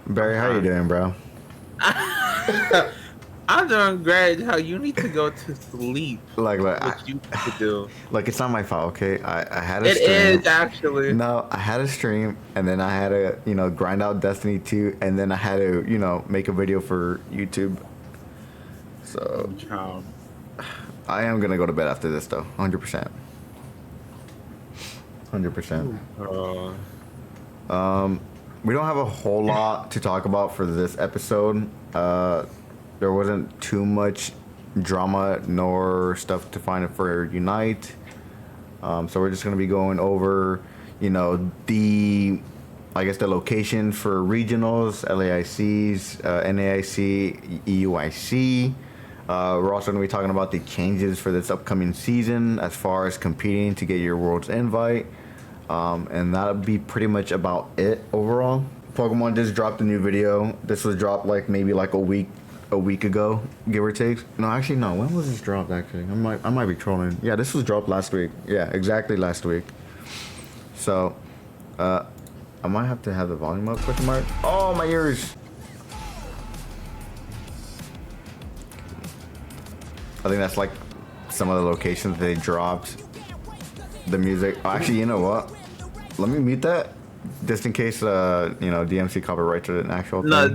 Barry, how you doing, bro? I'm doing great. How you need to go to sleep. Like, What you need to do. like it's not my fault, okay? I had a It stream. is actually. No, I had a stream, and then I had to, grind out Destiny 2, and then I had to, make a video for YouTube. So Child. I am gonna go to bed after this, though, 100%. 100%. Uh, We don't have a whole lot to talk about for this episode. There wasn't too much drama nor stuff to find for Unite. So we're just gonna be going over, I guess the location for regionals, LAICs, NAIC, EUIC. We're also gonna be talking about the changes for this upcoming season as far as competing to get your World's invite. And that'll be pretty much about it overall. Pokemon just dropped a new video. This was dropped maybe a week ago, give or take. No, actually no. When was this dropped? Actually, I might be trolling. Yeah, this was dropped last week. Yeah, exactly last week. So, I might have to have the volume up. Question mark. Oh, my ears. I think that's like some of the locations they dropped the music. Oh, actually, you know what? Let me mute that just in case DMC copyrights an actual thing. no,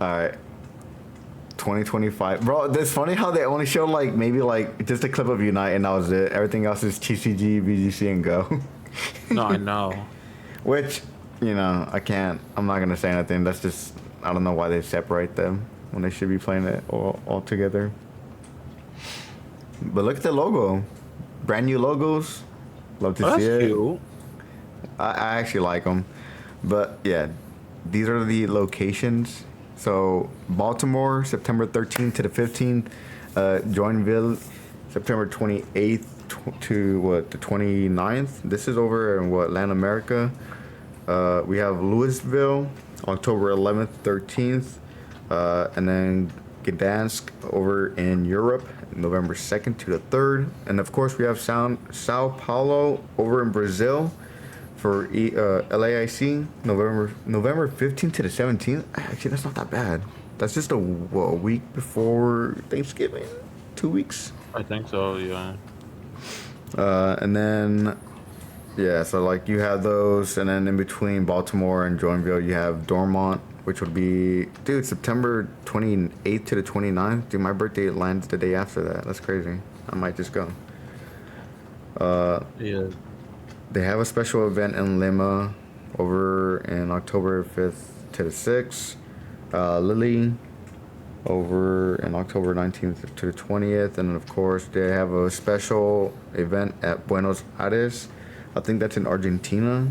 All right. 2025. Bro, it's funny how they only showed maybe just a clip of Unite and that was it. Everything else is TCG, VGC, and Go. no, I know. Which, I'm not going to say anything. That's just, I don't know why they separate them when they should be playing it all together. But look at the logo. Brand new logos. Love to see it. Cute. I actually like them. But yeah, these are the locations. So Baltimore, September 13th to the 15th. Joinville, September 28th to the 29th. This is over in Latin America. We have Louisville, October 11th, 13th. And then Gdansk over in Europe, November 2nd to the 3rd. And of course we have Sao Paulo over in Brazil for LAIC, November 15th to the 17th. Actually, that's not that bad. That's just a week before Thanksgiving. 2 weeks. I think so. Yeah. And then, yeah, so you have those, and then in between Baltimore and Joinville, you have Dormont, which would be, dude, September 28th to the 29th. Dude, my birthday lands the day after that. That's crazy. I might just go. Yeah. They have a special event in Lima over in October 5th to the 6th. Lily over in October 19th to the 20th. And of course, they have a special event at Buenos Aires. I think that's in Argentina.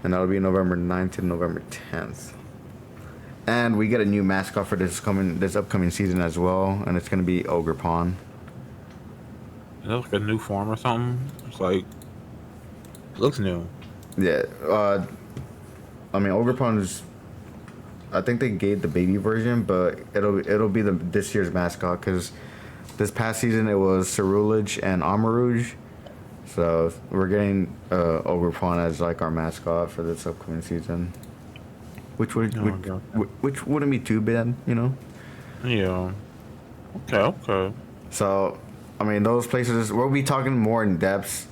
And that'll be November 9th to November 10th. And we get a new mascot for this upcoming season as well. And it's going to be Ogerpon. Is that like a new form or something? It's like... It looks new. Yeah, Ogerpon is. I think they gave the baby version, but it'll be this year's mascot because this past season it was Ceruledge and Amarouge, so we're getting Ogerpon as our mascot for this upcoming season, which wouldn't be too bad, Yeah. Okay. So, those places we'll be talking more in depth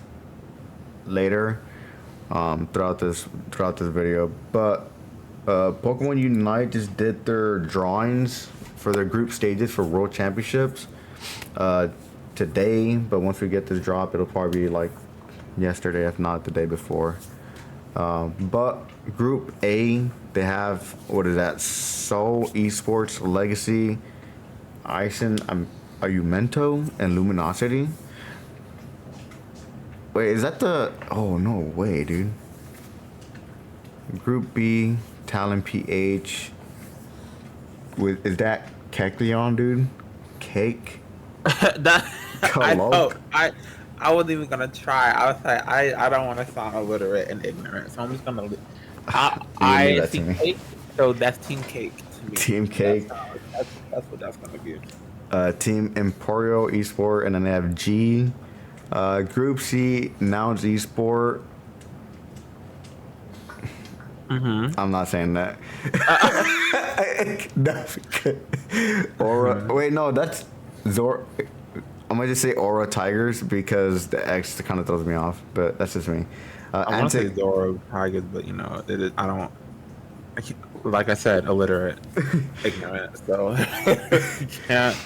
later throughout this video, but Pokemon Unite just did their drawings for their group stages for World Championships today, but once we get this drop it'll probably be yesterday, if not the day before. But Group A, they have, what is that, Soul Esports, Legacy, Ison, Ayumento, and Luminosity. Wait, is that the... Oh, no way, dude. Group B, Talon PH. Is that Kecleon, dude? Cake? I wasn't even gonna try. I was like, I don't want to sound illiterate and ignorant, so I'm just gonna... I see Cake, so that's Team Cake to me. Team Cake. That's what that's gonna be. Team Emporio Esport, and then they have G, Group C, Nouns Esport. I'm not saying that. That's good. Aura. Wait, no, that's Zor. I'm gonna just say Aura Tigers because the X kind of throws me off, but that's just me. I want to say Zoro Tigers, but you know, I don't. Like I said, illiterate, ignorant. So can't.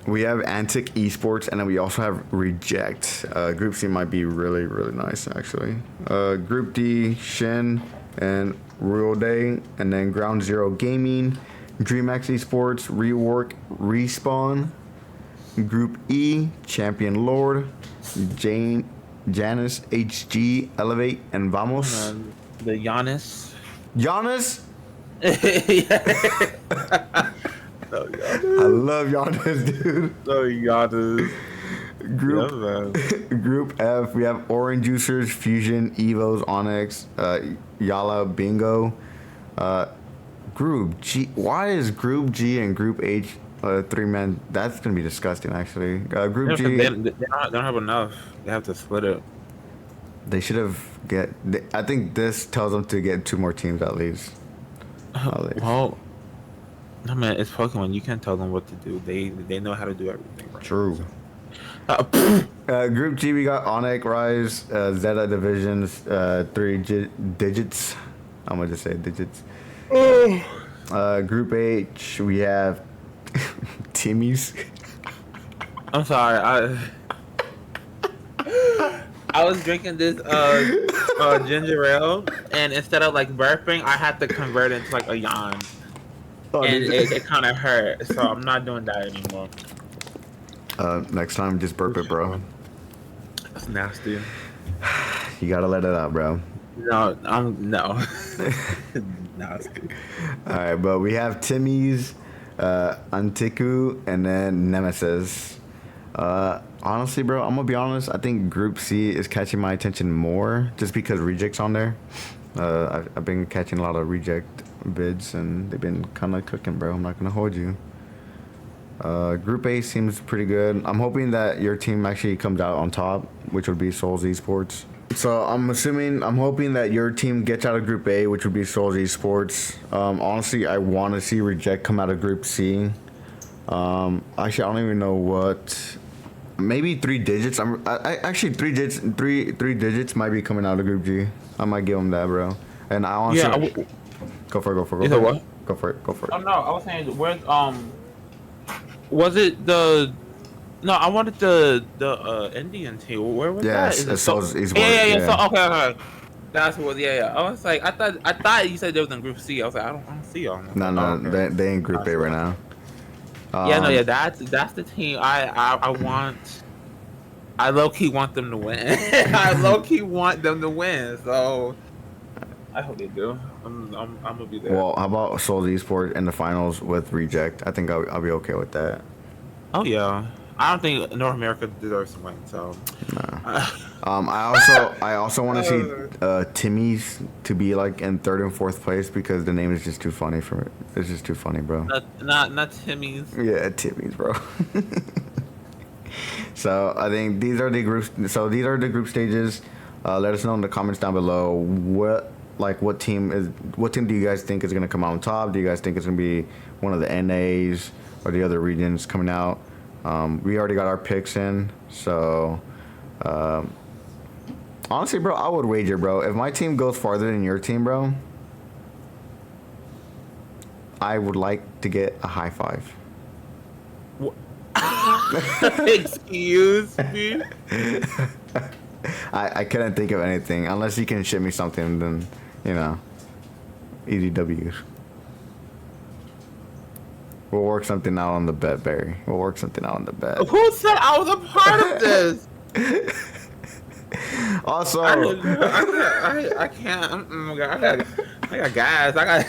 We have Antic Esports, and then we also have Reject. Group C might be really, really nice, actually. Group D, Shin and Real Day, and then Ground Zero Gaming, DreamX Esports, Rework, Respawn. Group E, Champion Lord, Janice, HG, Elevate, and Vamos. The Giannis. Giannis? No, I love Giannis, dude. No, Giannis. Group F, we have Orange Juicers, Fusion, Evos, Onyx, Yala, Bingo. Group G, why is Group G and Group H 3-man? That's gonna be disgusting, actually. Group G. They don't have enough. They have to split it. They should have I think this tells them to get 2 more teams at least. Well, no man, it's Pokemon. You can't tell them what to do. They know how to do everything. Right? True. Group G, we got Onyx, Rise, Zeta Divisions, 3 digits. I'm gonna just say digits. Group H, we have Timmy's. I'm sorry. I was drinking this ginger ale, and instead of like burping, I had to convert it into like a yawn, and it kind of hurt. So I'm not doing that anymore. Next time, just burp it, bro. That's nasty. You gotta let it out, bro. No. Nasty. All right, but we have Timmy's, Antiku, and then Nemesis. Honestly, bro, I'm gonna be honest. I think Group C is catching my attention more just because Reject's on there. I've been catching a lot of Reject bids, and they've been kind of cooking, bro. I'm not gonna hold you. Group A seems pretty good. I'm hoping that your team actually comes out on top, which would be Souls Esports. So I'm hoping that your team gets out of Group A, which would be Souls Esports. Honestly, I want to see Reject come out of Group C. Actually, I don't even know what. Maybe 3 digits. Actually 3 digits. Three digits might be coming out of Group G. I might give them that, bro. And I honestly. Go for it. You know what? Go for it. Oh no, I was saying where's was it the? No, I wanted the Indian team. Where was that? Yes, it's Souls Esports. Yeah. So okay. That's what. Yeah. I was like, I thought you said they was in Group C. I was like, I don't see y'all. No, okay. they in Group A right now. That's the team I want. I low key want them to win. I low key want them to win. So I hope they do. I'm gonna be there. Well, how about Souls Esports in the finals with Reject? I think I'll be okay with that. Oh yeah. I don't think North America deserves to win. So. Nah. I also want to see Timmy's to be like in 3rd and 4th place because the name is just too funny for it. It's just too funny, bro. Not Timmy's. Yeah, Timmy's, bro. So I think these are the groups. So these are the group stages. Let us know in the comments down below what team do you guys think is gonna come out on top? Do you guys think it's gonna be one of the NAs or the other regions coming out? We already got our picks in, so honestly, bro, I would wager, bro. If my team goes farther than your team, bro, I would like to get a high five. Excuse me? I couldn't think of anything. Unless you can ship me something, then, easy W's. We'll work something out on the bet, Barry. We'll work something out on the bet. Who said I was a part of this? Also, I can't. I got guys. I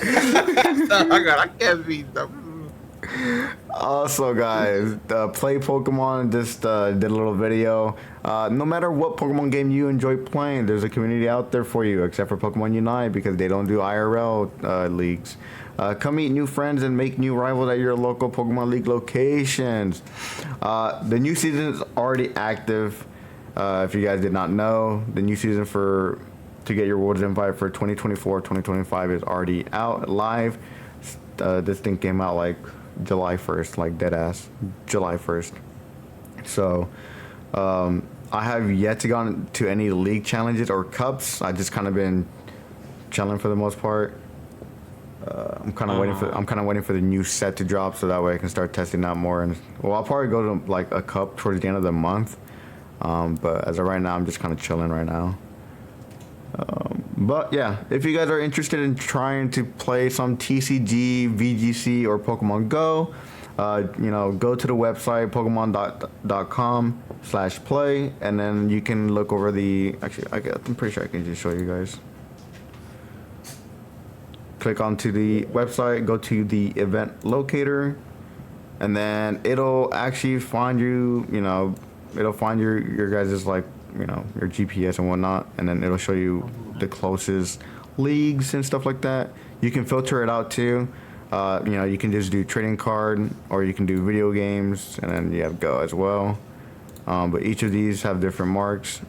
can't be them. Also, guys, Play Pokemon just did a little video. No matter what Pokemon game you enjoy playing, there's a community out there for you, except for Pokemon Unite because they don't do IRL leagues. Come meet new friends and make new rivals at your local Pokemon League locations. The new season is already active. If you guys did not know, the new season to get your Worlds invite for 2024-2025 is already out live. This thing came out like July 1st, like dead ass July 1st. So I have yet to go to any league challenges or cups. I just kind of been chilling for the most part. I'm kind of waiting for the new set to drop so that way I can start testing out more. And well, I'll probably go to like a cup towards the end of the month. But as of right now, I'm just kind of chilling right now. But yeah, if you guys are interested in trying to play some TCG, VGC, or Pokemon Go, go to the website pokemon.com/play, and then you can look over I'm pretty sure I can just show you guys. Click onto the website, go to the event locator, and then it'll actually find it'll find your guys' your GPS and whatnot, and then it'll show you the closest leagues and stuff like that. You can filter it out too. You can just do trading card, or you can do video games, and then you have Go as well. But each of these have different marks.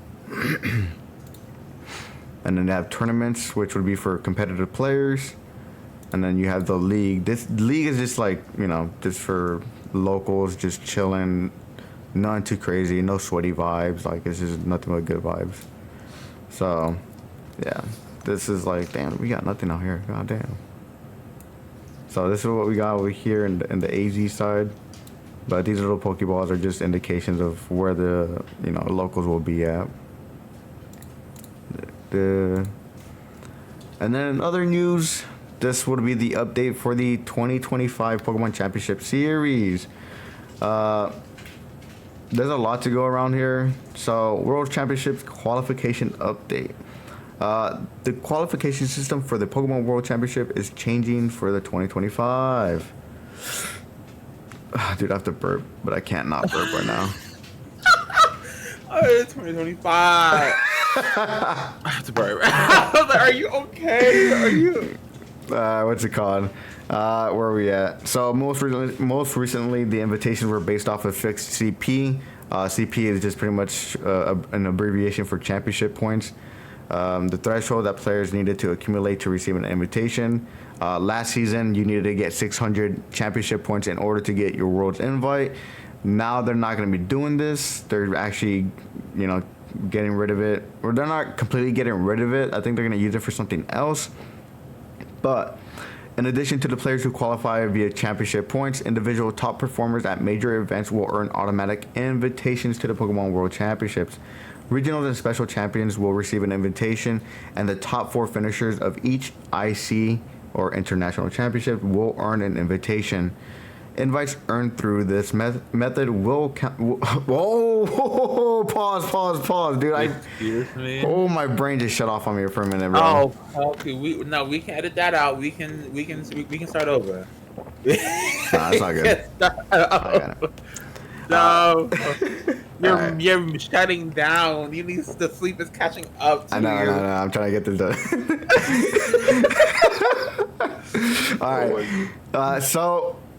And then they have tournaments, which would be for competitive players. And then you have the league. This league is just just for locals, just chilling. Nothing too crazy, no sweaty vibes. Like, it's just nothing but good vibes. So, yeah. This is like, damn, we got nothing out here. God damn. So this is what we got over here in the AZ side. But these little Pokeballs are just indications of where the, locals will be at. And then in other news, this would be the update for the 2025 Pokemon Championship Series. There's a lot to go around here. So, World Championships qualification update. The qualification system for the Pokemon World Championship is changing for the 2025. Dude, I have to burp, but I can't not burp right now. Oh, it's 2025. I have to burp. I was like, are you okay? Are you? What's it called? Where are we at? So most recently, the invitations were based off of fixed CP. CP is just pretty much an abbreviation for championship points. The threshold that players needed to accumulate to receive an invitation. Last season, you needed to get 600 championship points in order to get your World's invite. Now they're not going to be doing this. They're actually, getting rid of it. Or they're not completely getting rid of it. I think they're going to use it for something else. But in addition to the players who qualify via championship points, individual top performers at major events will earn automatic invitations to the Pokemon World Championships. Regionals and special champions will receive an invitation, and the top 4 finishers of each IC or international championship will earn an invitation. Invites earned through this method will count. Whoa! Pause, dude. Excuse me. Oh, my brain just shut off on me for a minute, bro. Oh, okay. We can edit that out. We can start over. Nah, that's not good. No, you're shutting down. You need the sleep is catching up to you. I know. I'm trying to get this done. All right.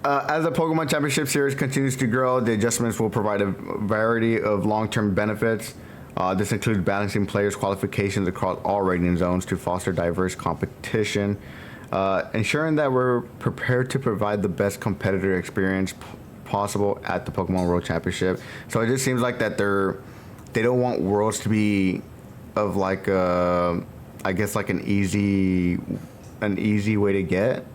As the Pokemon Championship Series continues to grow, the adjustments will provide a variety of long-term benefits. This includes balancing players' qualifications across all rating zones to foster diverse competition, ensuring that we're prepared to provide the best competitor experience possible at the Pokemon World Championship. So it just seems like that they don't want Worlds to be of like I guess like an easy way to get.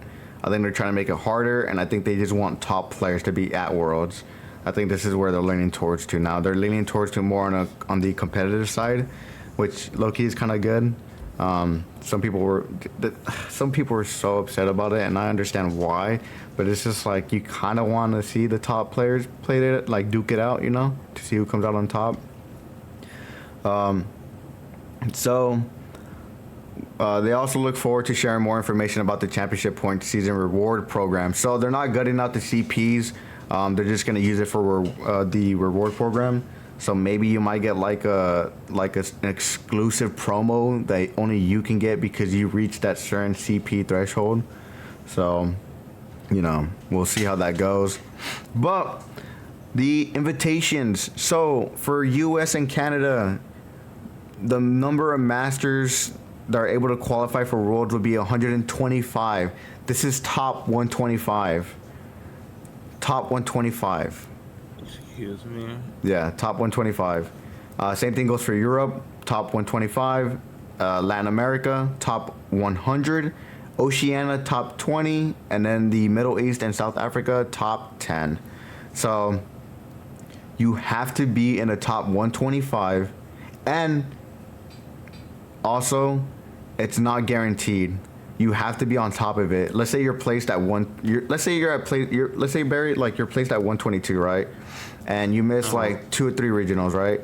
I think they're trying to make it harder, and I think they just want top players to be at Worlds. I think this is where they're leaning towards to now. They're leaning towards to more on the competitive side, which low-key is kind of good. Some people were so upset about it, and I understand why. But it's just like you kind of want to see the top players play it, like duke it out, to see who comes out on top. They also look forward to sharing more information about the Championship Point Season Reward Program. So they're not gutting out the CPs. They're just going to use it for the reward program. So maybe you might get an exclusive promo that only you can get because you reached that certain CP threshold. So, we'll see how that goes. But The invitations. So for U.S. and Canada, the number of masters that are able to qualify for Worlds would be 125. This is top 125. Top 125. Excuse me. Yeah, top 125. Same thing goes for Europe, top 125. Latin America, top 100. Oceania, top 20. And then the Middle East and South Africa, top 10. So you have to be in the top 125. And also, it's not guaranteed. You have to be on top of it. Let's say you're placed at let's say Barry, like you're placed at 122, right? And you miss like 2 or 3 regionals, right?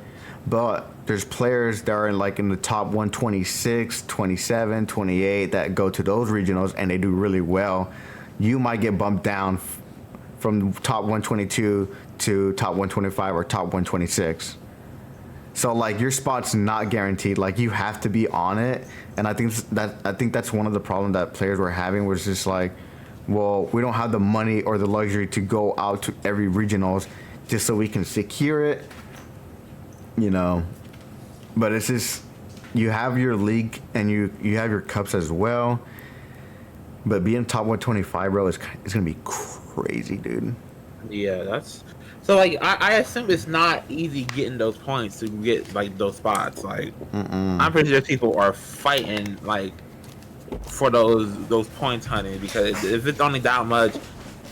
But there's players that are in the top 126, 27, 28 that go to those regionals and they do really well. You might get bumped down from top 122 to top 125 or top 126. So like your spot's not guaranteed. Like you have to be on it, and I think that's one of the problems that players were having was just like, well, we don't have the money or the luxury to go out to every regionals just so we can secure it, you know. But it's just you have your league and you have your cups as well. But being top 125, bro, it's gonna be crazy, dude. Yeah, that's so. Like, I assume it's not easy getting those points to get like those spots. Like, I'm pretty sure people are fighting like for those points hunting because if it's only that much,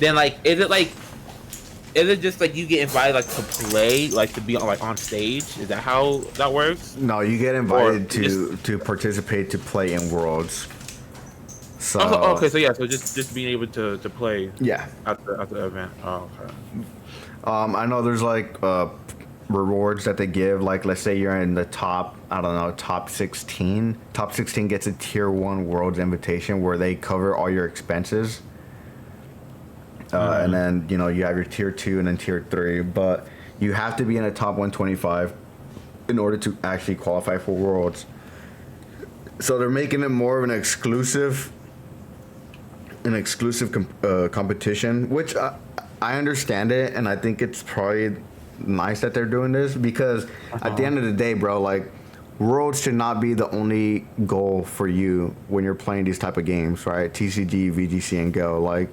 then like, is it just like you get invited like to play, like to be on stage? Is that how that works? No, you get invited to participate to play in Worlds. So okay, so yeah, so just being able to play. Yeah. At the event. Oh, okay. I know there's like rewards that they give. Like let's say you're in the top, I don't know, top 16. Top 16 gets a tier 1 Worlds invitation where they cover all your expenses. And then you have your tier 2 and then tier 3, but you have to be in the top 125 in order to actually qualify for Worlds. So they're making it more of an exclusive competition, which I understand it, and I think it's probably nice that they're doing this because at the end of the day, bro, like Worlds should not be the only goal for you when you're playing these type of games, right? TCG, VGC, and Go, like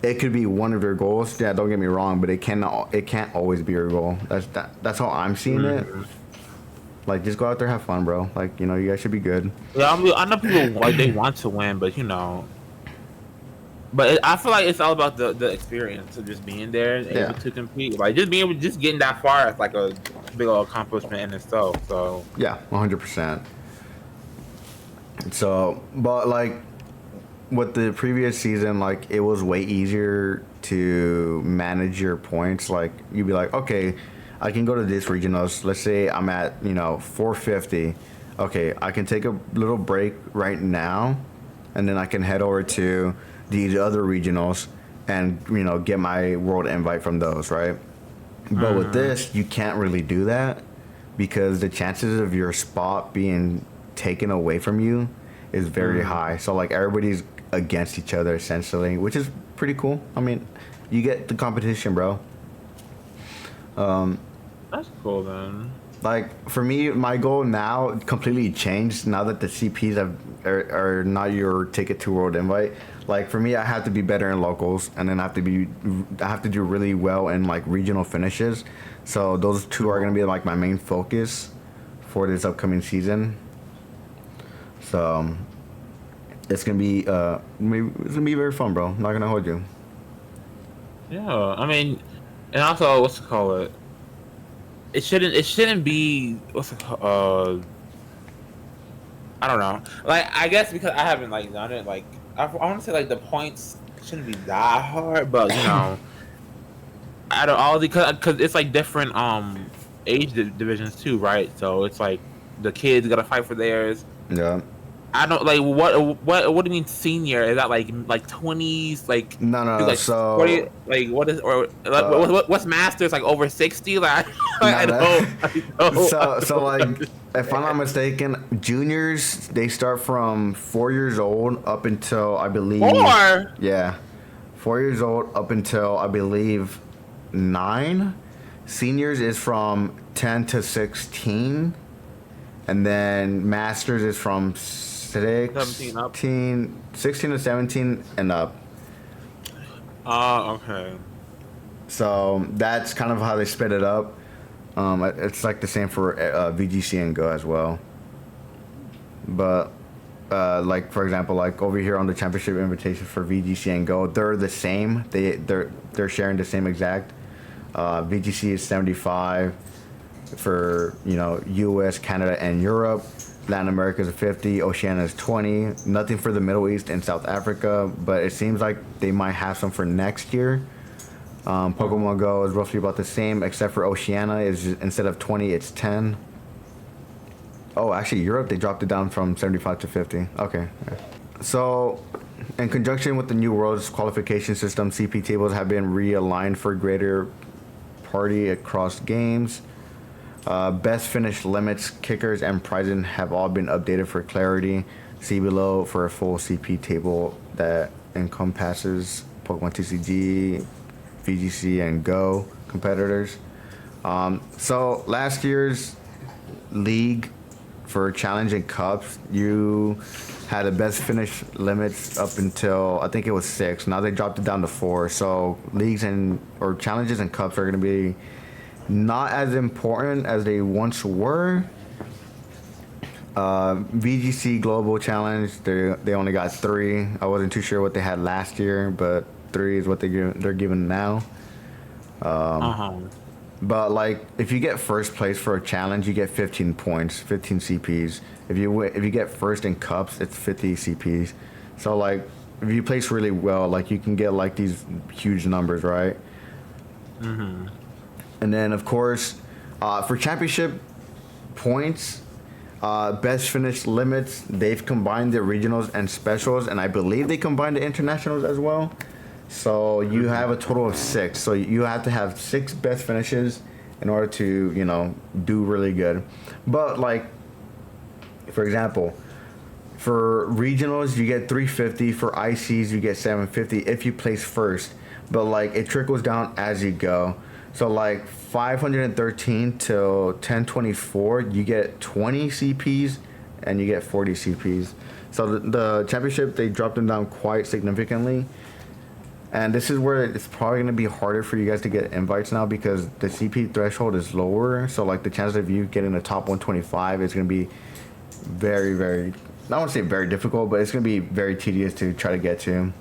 it could be one of your goals. Yeah, don't get me wrong, but it can't always be your goal. That's how I'm seeing it. Like, just go out there, have fun, bro. Like, you guys should be good. Yeah, I know people like they want to win, but I feel like it's all about the experience of just being there and able to compete. Like just being able, just getting that far is like a big old accomplishment in itself. So yeah, 100%. So, but like with the previous season, like it was way easier to manage your points. Like you'd be like, okay, I can go to this regionals. Let's say I'm at 450. Okay, I can take a little break right now, and then I can head over to these other regionals and get my world invite from those, right? But with this, you can't really do that because the chances of your spot being taken away from you is very high. So like everybody's against each other essentially, which is pretty cool. I mean, you get the competition, bro. That's cool then. Like for me, my goal now completely changed now that the CPs are not your ticket to world invite. Like for me, I have to be better in locals, and then I have to do really well in like regional finishes. So those two are gonna be like my main focus for this upcoming season. So it's gonna be very fun, bro. Not gonna hold you. Yeah, I mean, and also what's to call it? It shouldn't be I don't know. Like I guess because I haven't like done it, like I want to say like the points shouldn't be that hard, but out of all because it's like different age divisions too, right? So it's like the kids gotta fight for theirs. Yeah. I don't like what do you mean senior? Is that like 20s? Like no. Like so 40, like what is or like, what's masters like over 60? Like I know. So like if I'm not mistaken, juniors they start from 4 years old up until I believe 4. Yeah, 4 years old up until I believe 9, Seniors is from 10 to 16, and then Masters is from 17 up. 16 to 17 and up. Okay. So that's kind of how they split it up. It's like the same for VGC and Go as well. But like for example, like over here on the championship invitation for VGC and Go, they're the same. They're sharing the same exact. VGC is 75 for US, Canada, and Europe. Latin America is 50. Oceania is 20. Nothing for the Middle East and South Africa, but it seems like they might have some for next year. Pokemon Go is roughly about the same, except for Oceania is instead of 20, it's 10. Oh, actually, Europe, they dropped it down from 75 to 50. Okay. So, in conjunction with the new World's qualification system, CP tables have been realigned for greater parity across games. Best finish limits, kickers, and prizing have all been updated for clarity. See below for a full CP table that encompasses Pokemon TCG, VGC, and Go competitors. So last year's league for Challenge and Cups, you had the best finish limits up until I think it was 6. Now they dropped it down to 4. So leagues or challenges and cups are going to be not as important as they once were. VGC Global Challenge, they only got 3. I wasn't too sure what they had last year, but 3 is what they're giving now. But like, if you get first place for a challenge, you get 15 points, 15 CPs. If you get first in cups, it's 50 CPs. So like, if you place really well, like you can get like these huge numbers, right? And then of course, for championship points, best finish limits, they've combined the regionals and specials, and I believe they combined the internationals as well. So you have a total of 6. So you have to have 6 best finishes in order to, do really good. But like, for example, for regionals, you get 350. For ICs, you get 750 if you place first. But like, it trickles down as you go. So like 513 till 1024, you get 20 CPs and you get 40 CPs. So the championship, they dropped them down quite significantly. And this is where it's probably going to be harder for you guys to get invites now because the CP threshold is lower. So like the chance of you getting the top 125 is going to be very, very, I don't want to say very difficult, but it's going to be very tedious to try to get to.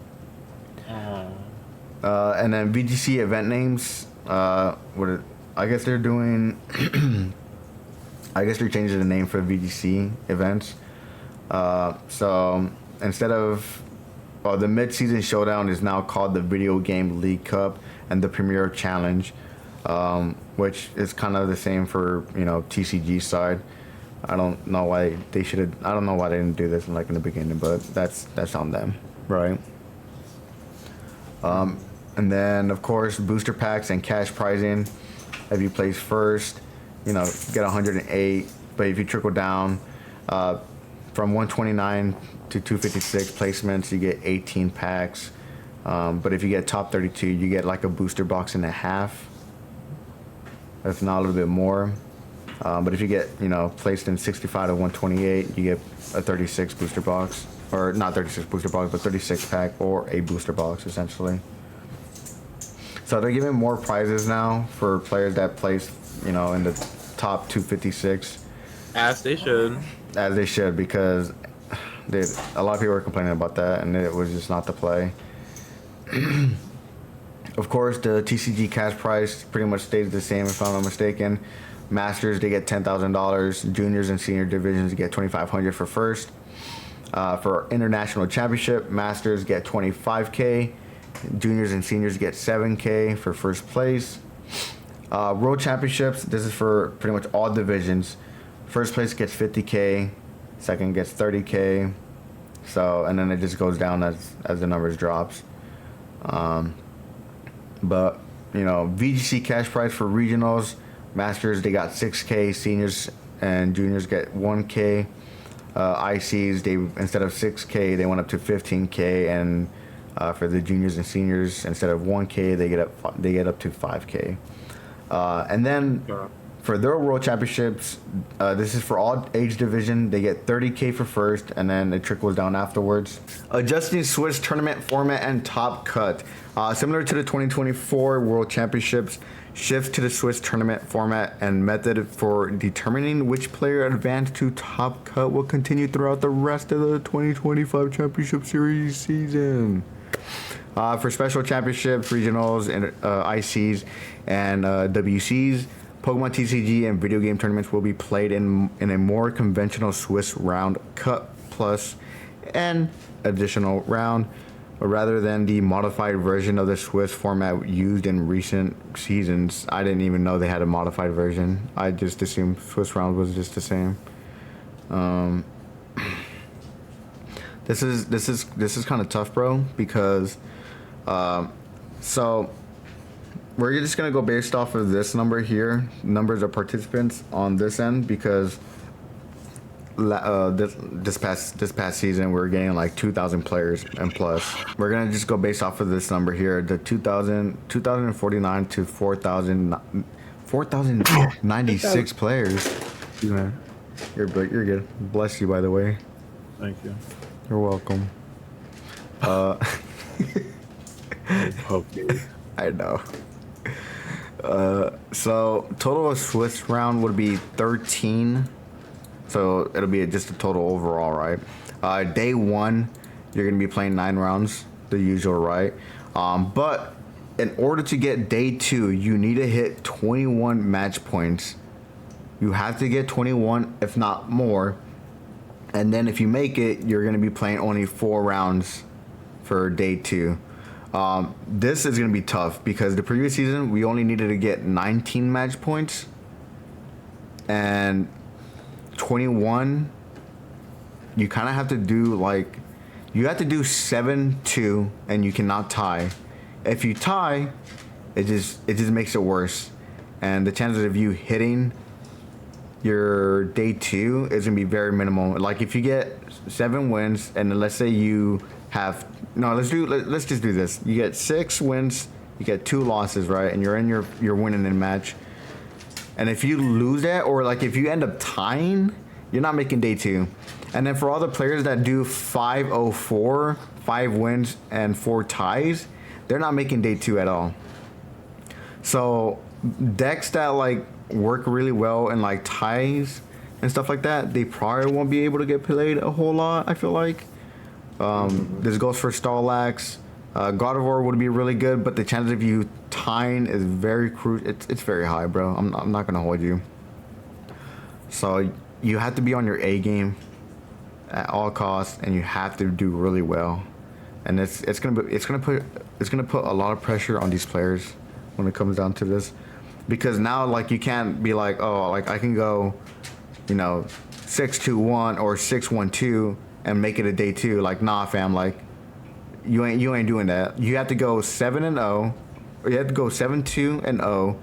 And then VGC event names, I guess they're doing, I guess they're changing the name for VGC events. So instead of, the mid-season showdown is now called the Video Game League Cup and the Premier Challenge, which is kind of the same for TCG side. I don't know why they I don't know why they didn't do this in the beginning, but that's on them, right? And then of course booster packs and cash prizing. If you place first, get 108. But if you trickle down from 129 to 256 placements, you get 18 packs. But if you get top 32, you get like a booster box and a half, if not a little bit more. But if you get placed in 65 to 128, you get a 36 booster box, or not 36 booster box, but 36 pack or a booster box essentially. So they're giving more prizes now for players that place in the top 256. As they should. As they should, because a lot of people were complaining about that, and it was just not the play. Of course, the TCG cash prize pretty much stays the same, if I'm not mistaken. Masters, they get $10,000. Juniors and senior divisions get $2,500 for first. For international championship, Masters get $25K. Juniors and seniors get $7K for first place. World championships, this is for pretty much all divisions. First place gets $50K. Second gets $30K. So, and then it just goes down as the numbers drops. But VGC cash prize for regionals, Masters, they got $6K. Seniors and juniors get $1K. ICs, they instead of $6K, they went up to $15K, and for the juniors and seniors, instead of $1K, they get up to $5K. And then for their World Championships, this is for all age division. They get 30K for first, and then it trickles down afterwards. Adjusting Swiss tournament format and top cut. Similar to the 2024 World Championships, shift to the Swiss tournament format and method for determining which player advanced to top cut will continue throughout the rest of the 2025 Championship Series season. For special championships, regionals, and ICs, and WCs, Pokemon TCG and video game tournaments will be played in a more conventional Swiss round cut plus an additional round, rather than the modified version of the Swiss format used in recent seasons. I didn't even know they had a modified version. I just assumed Swiss round was just the same. This is kind of tough, bro, because so we're just gonna go based off of this number here, numbers of participants on this end, because this past season we're getting like 2,000 players and plus. We're gonna just go based off of this number here, the 2,049 to 4,096 players. Yeah. You're good. Bless you, by the way. Thank you. You're welcome. Okay. I know. So total of Swiss round would be 13. So it'll be just a total overall, right? Day one, you're gonna be playing 9 rounds, the usual, right? But in order to get day 2, you need to hit 21 match points. You have to get 21, if not more. And then if you make it, you're gonna be playing only 4 rounds for day 2. This is gonna be tough because the previous season we only needed to get 19 match points, and 21. You kind of have to do like, you have to do 7-2, and you cannot tie. If you tie, it just makes it worse, and the chances of you hitting your day 2 is gonna be very minimal. Like if you get 7 wins, and then let's say you have let's just do this. You get 6 wins, you get 2 losses, right? And you're winning in a match. And if you lose that, or like if you end up tying, you're not making day 2. And then for all the players that do 5-0-4, 5 wins and 4 ties, they're not making day 2 at all. So decks that like work really well in like ties and stuff like that, they probably won't be able to get played a whole lot, I feel like. This goes for Starlax. God of War would be really good, but the chances of you tying is very it's very high, bro. I'm not gonna hold you. So you have to be on your A game at all costs, and you have to do really well. And it's gonna put a lot of pressure on these players when it comes down to this, because now like you can't be like, oh, like I can go, 6-2-1 or 6-1-2 and make it a day 2. Like, nah, fam, like you ain't doing that. You have to go 7-0, or you have to go 7-2-0,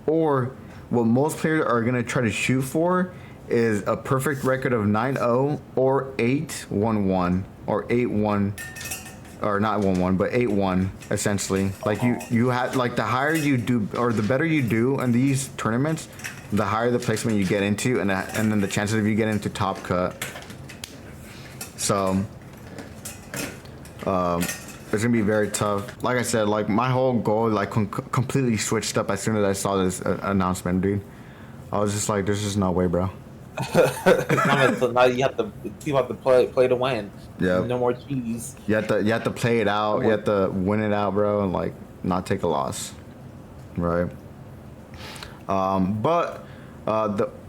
or what most players are gonna try to shoot for is a perfect record of 9-0 or 8-1-1 or 8-1, or not 1-1, but 8-1 essentially. Like you have, like, the higher you do or the better you do in these tournaments, the higher the placement you get into, and then the chances of you getting into top cut. So it's gonna be very tough. Like I said, like my whole goal like completely switched up as soon as I saw this announcement, dude. I was just like, there's just no way, bro. So now you have to play to win. Yeah. No more cheese. You have to play it out. You have to win it out, bro, and like not take a loss, right? But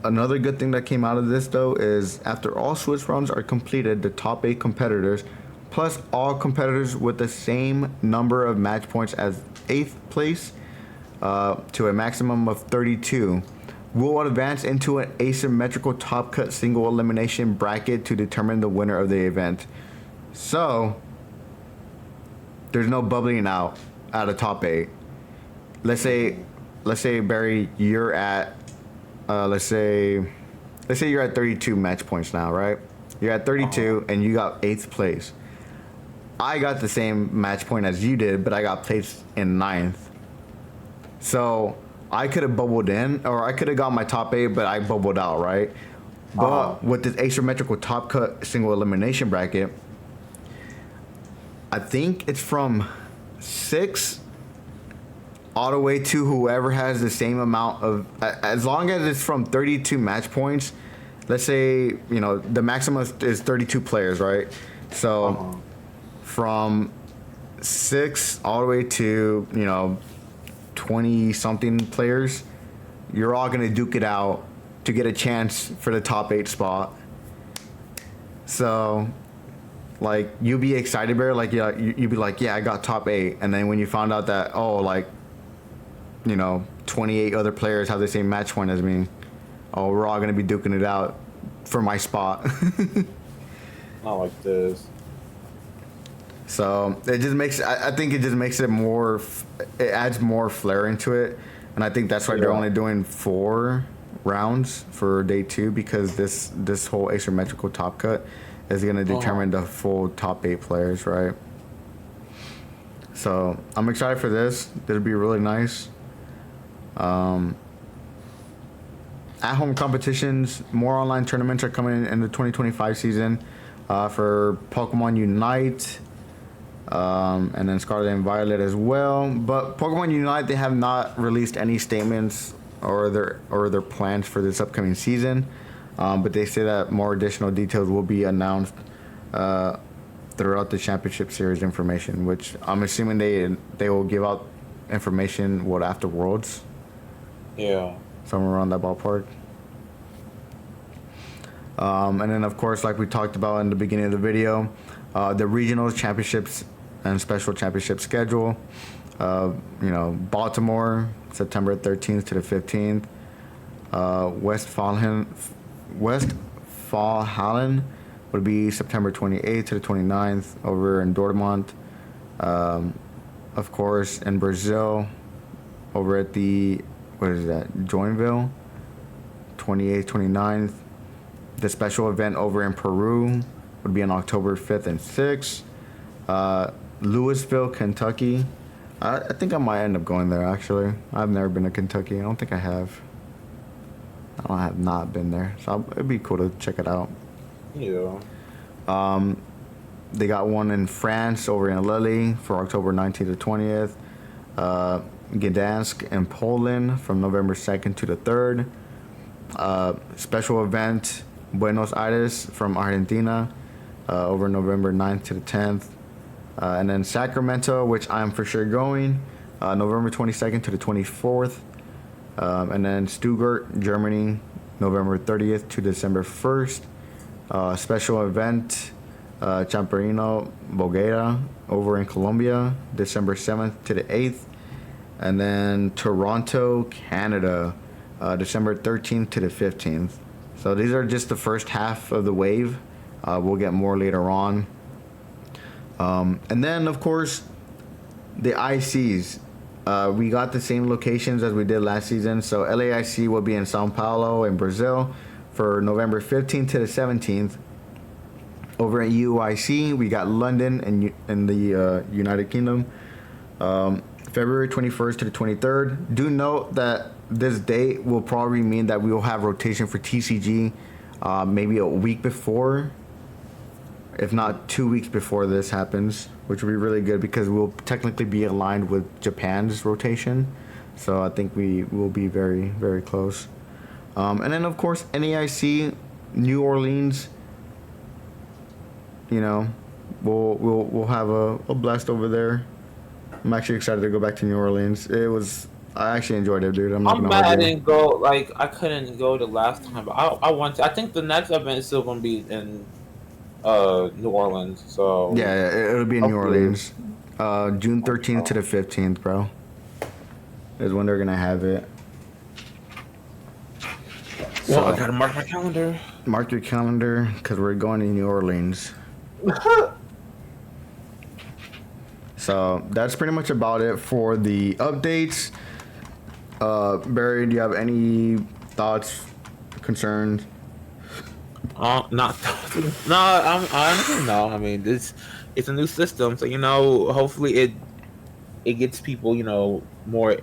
another good thing that came out of this though is after all Swiss rounds are completed, the top 8 competitors, plus all competitors with the same number of match points as 8th place, to a maximum of 32. Will advance into an asymmetrical top cut single elimination bracket to determine the winner of the event. So there's no bubbling out of top 8. Let's say Barry, you're at let's say you're at 32 match points now, right? You're at 32 and you got 8th place. I got the same match point as you did, but I got placed in 9th. So I could have bubbled in, or I could have got my top 8, but I bubbled out, right? But with this asymmetrical top cut single elimination bracket, I think it's from 6 all the way to whoever has the same amount of, as long as it's from 32 match points. Let's say, you know, the maximum is 32 players, right? So from 6 all the way to, you know, 20 something players, you're all gonna duke it out to get a chance for the top 8 spot. So, like, you'll be excited, Bear. Like, yeah, you'd be like, yeah, I got top 8, and then when you found out that, oh, like, you know, 28 other players have the same match point as me, oh, we're all gonna be duking it out for my spot. Not like this. So it just makes, I think it just makes it more, it adds more flair into it, and I think that's why they're only doing 4 rounds for day 2, because this whole asymmetrical top cut is gonna determine the full top 8 players, right? So I'm excited for this. It'll be really nice. At-home competitions, more online tournaments are coming in the 2025 season for Pokemon Unite, and then Scarlet and Violet as well. But Pokemon Unite, they have not released any statements or their plans for this upcoming season. But they say that more additional details will be announced throughout the Championship Series information, which I'm assuming they will give out information after Worlds. Yeah. Somewhere around that ballpark. And then, of course, like we talked about in the beginning of the video, the regionals, championships, and special championship schedule. You know, Baltimore, September 13th to the 15th. Westfalen would be September 28th to the 29th over in Dortmund. Of course, in Brazil, over at the, what is that, Joinville, 28th, 29th. The special event over in Peru would be on October 5th and 6th. Louisville, Kentucky. I think I might end up going there, actually. I've never been to Kentucky. I don't think I have. I have not been there. So it'd be cool to check it out. Yeah. They got one in France over in Lille for October 19th to 20th. Gdansk in Poland from November 2nd to the 3rd. Special event Buenos Aires from Argentina over November 9th to the 10th. And then Sacramento, which I'm for sure going, November 22nd to the 24th. And then Stuttgart, Germany, November 30th to December 1st. Special event Champerino, Boguera over in Colombia, December 7th to the 8th. And then Toronto, Canada, December 13th to the 15th. So these are just the first half of the wave. We'll get more later on. And then, of course, the ICs. We got the same locations as we did last season. So LAIC will be in Sao Paulo in Brazil for November 15th to the 17th. Over at UIC, we got London in the United Kingdom, February 21st to the 23rd. Do note that this date will probably mean that we will have rotation for TCG maybe a week before, if not 2 weeks before this happens, which will be really good because we'll technically be aligned with Japan's rotation. So I think we will be very, very close. And then, of course, NAIC, New Orleans. You know, we'll have a blast over there. I'm actually excited to go back to New Orleans. I actually enjoyed it, dude. I'm mad I didn't go. Like, I couldn't go the last time, but I want to. I think the next event is still gonna be in New Orleans. So yeah, it'll be in New Orleans, June 13th to the 15th, bro. Is when they're gonna have it. Well, so, I gotta mark my calendar. Mark your calendar, because we're going to New Orleans. So that's pretty much about it for the updates. Barry, do you have any thoughts, concerns? Not no. Honestly, no. I mean, it's a new system, so hopefully it gets people more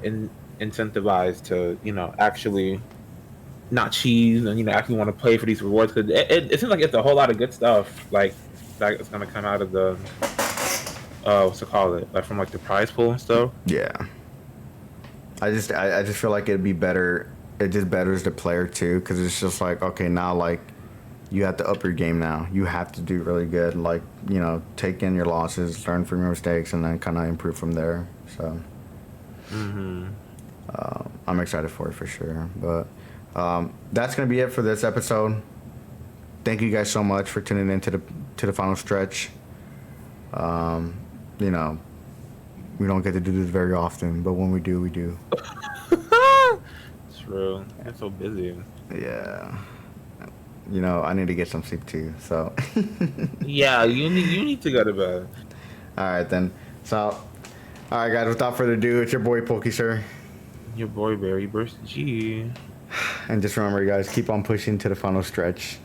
incentivized to actually not cheese and actually want to play for these rewards because it seems like it's a whole lot of good stuff like that is gonna come out of the what's to call it like from like the prize pool and stuff. Yeah. I just feel like it'd be better. It just betters the player too, because it's just like, okay, now like you have to up your game now. You have to do really good. Like, take in your losses, learn from your mistakes, and then kind of improve from there. So, I'm excited for it for sure. But that's gonna be it for this episode. Thank you guys so much for tuning in to the final stretch. You know, we don't get to do this very often, but when we do, we do. True. I'm so busy. Yeah. I need to get some sleep too. So. Yeah, you need to go to bed. All right then. So, all right, guys. Without further ado, it's your boy Pokey Sir. Your boy Barry Burst G. And just remember, you guys, keep on pushing to the final stretch.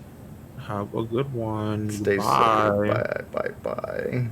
Have a good one. Stay Bye. safe. Bye. Bye. Bye.